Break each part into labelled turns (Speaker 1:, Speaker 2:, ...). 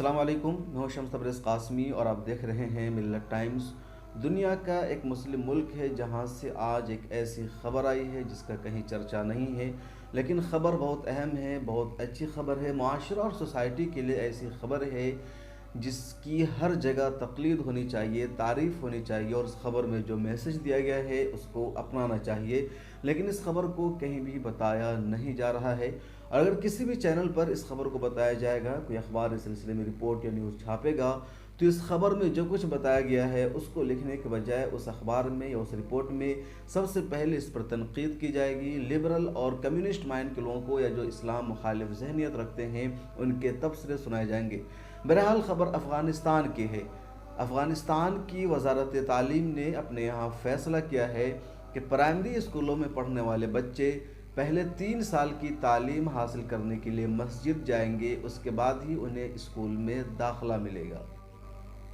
Speaker 1: अस्सलाम वालेकुम। मैं हूं शम्स तबरेज़ कासमी और आप देख रहे हैं मिल्लत टाइम्स। दुनिया का एक मुस्लिम मुल्क है जहां से आज एक ऐसी ख़बर आई है जिसका कहीं चर्चा नहीं है, लेकिन ख़बर बहुत अहम है, बहुत अच्छी ख़बर है। माशरा और सोसाइटी के लिए ऐसी ख़बर है जिसकी हर जगह तक़लीद होनी चाहिए, तारीफ़ होनी चाहिए और उस ख़बर में जो मैसेज दिया गया है उसको अपनाना चाहिए। लेकिन इस ख़बर को कहीं भी बताया नहीं जा रहा है। अगर किसी भी चैनल पर इस खबर को बताया जाएगा, कोई अखबार इस सिलसिले में रिपोर्ट या न्यूज़ छापेगा, तो इस खबर में जो कुछ बताया गया है उसको लिखने के बजाय उस अखबार में या उस रिपोर्ट में सबसे पहले इस पर तनकीद की जाएगी। लिबरल और कम्युनिस्ट माइंड के लोगों को या जो इस्लाम मुखालिफ जहनीत रखते हैं उनके तबसरे सुनाए जाएंगे। बहरहाल ख़बर अफ़गानिस्तान की है। अफ़गानिस्तान की वज़ारत तालीम ने अपने यहाँ फ़ैसला किया है कि प्राइमरी स्कूलों में पढ़ने वाले बच्चे पहले 3 साल की तालीम हासिल करने के लिए मस्जिद जाएंगे, उसके बाद ही उन्हें स्कूल में दाखिला मिलेगा।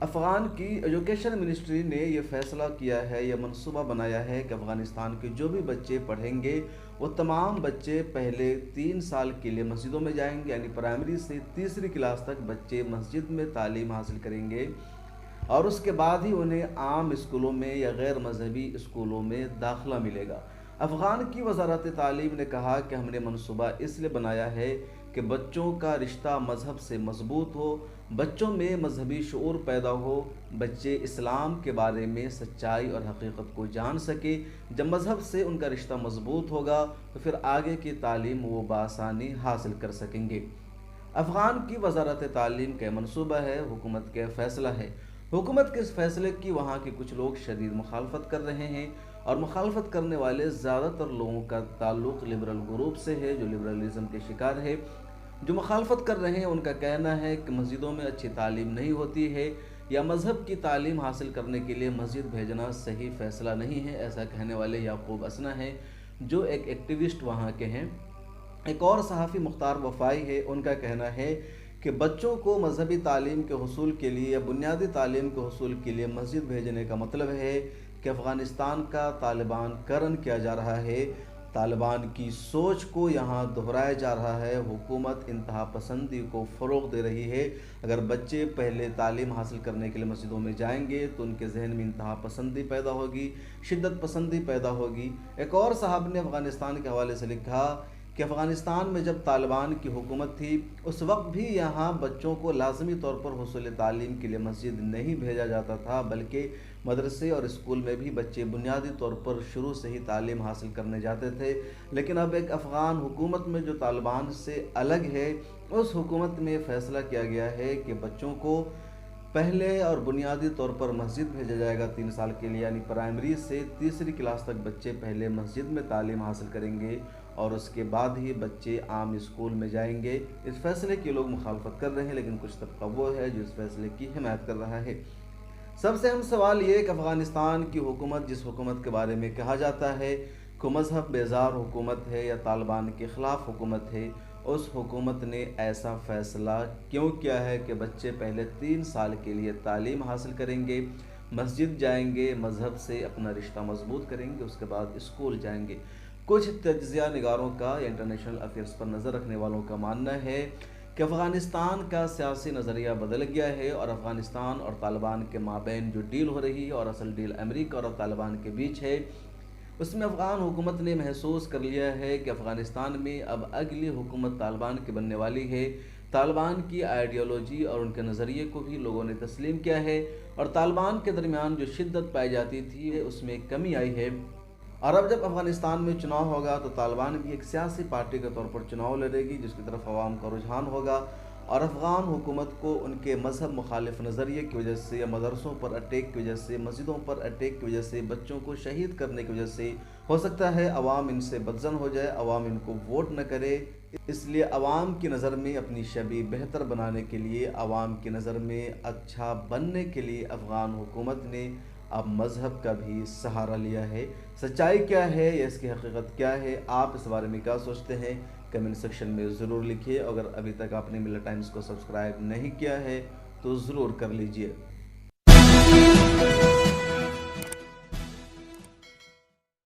Speaker 1: अफ़गान की एजुकेशन मिनिस्ट्री ने यह फ़ैसला किया है, यह मनसूबा बनाया है कि अफ़गानिस्तान के जो भी बच्चे पढ़ेंगे वो तमाम बच्चे पहले 3 साल के लिए मस्जिदों में जाएंगे, यानी प्राइमरी से तीसरी क्लास तक बच्चे मस्जिद में तालीम हासिल करेंगे और उसके बाद ही उन्हें आम स्कूलों में या गैर मजहबी स्कूलों में दाखिला मिलेगा। अफ़गान की वज़ारत तालीम ने कहा कि हमने मनसूबा इसलिए बनाया है कि बच्चों का रिश्ता मज़हब से मजबूत हो, बच्चों में मजहबी शऊर पैदा हो, बच्चे इस्लाम के बारे में सच्चाई और हकीकत को जान सके। जब मज़हब से उनका रिश्ता मजबूत होगा तो फिर आगे की तालीम वो बआसानी हासिल कर सकेंगे। अफ़गान की वज़ारत तालीम का मनसूबा है, हुकूमत का फ़ैसला है। हुकूमत के इस फैसले की वहाँ के कुछ लोग शदीद मुखालफत कर रहे हैं और मुखालफत करने वाले ज़्यादातर लोगों का ताल्लुक़ लिबरल ग्रुप से है जो लिबरलिज़म के शिकार है। जो मुखालफत कर रहे हैं उनका कहना है कि मस्जिदों में अच्छी तालीम नहीं होती है या मज़हब की तालीम हासिल करने के लिए मस्जिद भेजना सही फ़ैसला नहीं है। ऐसा कहने वाले याकूब असना हैं जो एक एक्टिविस्ट वहाँ के हैं। एक और सहाफ़ी मुख्तार वफ़ाई है, उनका कहना है कि बच्चों को मजहबी तालीम के हुसूल के लिए या बुनियादी तालीम के हुसूल के लिए मस्जिद भेजने का मतलब है कि अफ़गानिस्तान का तालिबान करण किया जा रहा है, तालिबान की सोच को यहाँ दोहराया जा रहा है। हुकूमत इंतहा पसंदी को फ़रोग़ दे रही है। अगर बच्चे पहले तालीम हासिल करने के लिए मस्जिदों में जाएंगे तो उनके जहन में इंतहा पसंदी पैदा होगी, शिद्दत पसंदी पैदा होगी। एक और साहब ने अफ़गानिस्तान के हवाले से लिखा कि अफ़गानिस्तान में जब तालिबान की हुकूमत थी उस वक्त भी यहाँ बच्चों को लाजमी तौर पर हुसूल तालीम के लिए मस्जिद नहीं भेजा जाता था, बल्कि मदरसे और स्कूल में भी बच्चे बुनियादी तौर पर शुरू से ही तालीम हासिल करने जाते थे। लेकिन अब एक अफ़गान हुकूमत में जो तालिबान से अलग है, उस हुकूमत में फ़ैसला किया गया है कि बच्चों को पहले और बुनियादी तौर पर मस्जिद भेजा जाएगा 3 साल के लिए, यानी प्राइमरी से तीसरी क्लास तक बच्चे पहले मस्जिद में तालीम हासिल करेंगे और उसके बाद ही बच्चे आम स्कूल में जाएंगे। इस फैसले के लोग मुखालफत कर रहे हैं, लेकिन कुछ तबका वो है जो इस फैसले की हिमायत कर रहा है। सबसे अहम सवाल ये कि अफ़गानिस्तान की हुकूमत, जिस हुकूमत के बारे में कहा जाता है कि मज़हब बेजार हुकूमत है या तालिबान के ख़िलाफ़ हुकूमत है, उस हुकूमत ने ऐसा फ़ैसला क्यों किया है कि बच्चे पहले 3 साल के लिए तालीम हासिल करेंगे, मस्जिद जाएंगे, मज़हब से अपना रिश्ता मजबूत करेंगे, उसके बाद स्कूल जाएंगे। कुछ तज्ज़िया निगारों का या इंटरनेशनल अफेयर्स पर नज़र रखने वालों का मानना है कि अफ़गानिस्तान का सियासी नज़रिया बदल गया है और अफ़गानिस्तान और तालिबान के माबैन जो डील हो रही है और असल डील अमेरिका और तालिबान के बीच है, उसमें अफ़गान हुकूमत ने महसूस कर लिया है कि अफ़गानिस्तान में अब अगली हुकूमत तालिबान की बनने वाली है। तालिबान की आइडियोलॉजी और उनके नज़रिए को भी लोगों ने तस्लीम किया है और तालिबान के दरमियान जो शिद्दत पाई जाती थी उसमें कमी आई है। और अब जब अफ़गानिस्तान में चुनाव होगा तो तालिबान भी एक सियासी पार्टी के तौर पर चुनाव लड़ेगी जिसकी तरफ आवाम का रुझान होगा और अफ़गान हुकूमत को उनके मज़हब मुखालिफ नज़रिए की वजह से या मदरसों पर अटैक की वजह से, मस्जिदों पर अटैक की वजह से, बच्चों को शहीद करने की वजह से हो सकता है अवाम इनसे बदज़न हो जाए, अवाम इनको वोट न करे। इसलिए अवाम की नज़र में अपनी छवि बेहतर बनाने के लिए, अवाम की नज़र में अच्छा बनने के लिए अफ़गान हुकूमत ने अब मज़हब का भी सहारा लिया है। सच्चाई क्या है या इसकी हकीकत क्या है, आप इस बारे में क्या सोचते हैं, कमेंट सेक्शन में ज़रूर लिखिए। अगर अभी तक आपने मिल्लत टाइम्स को सब्सक्राइब नहीं किया है तो ज़रूर कर लीजिए।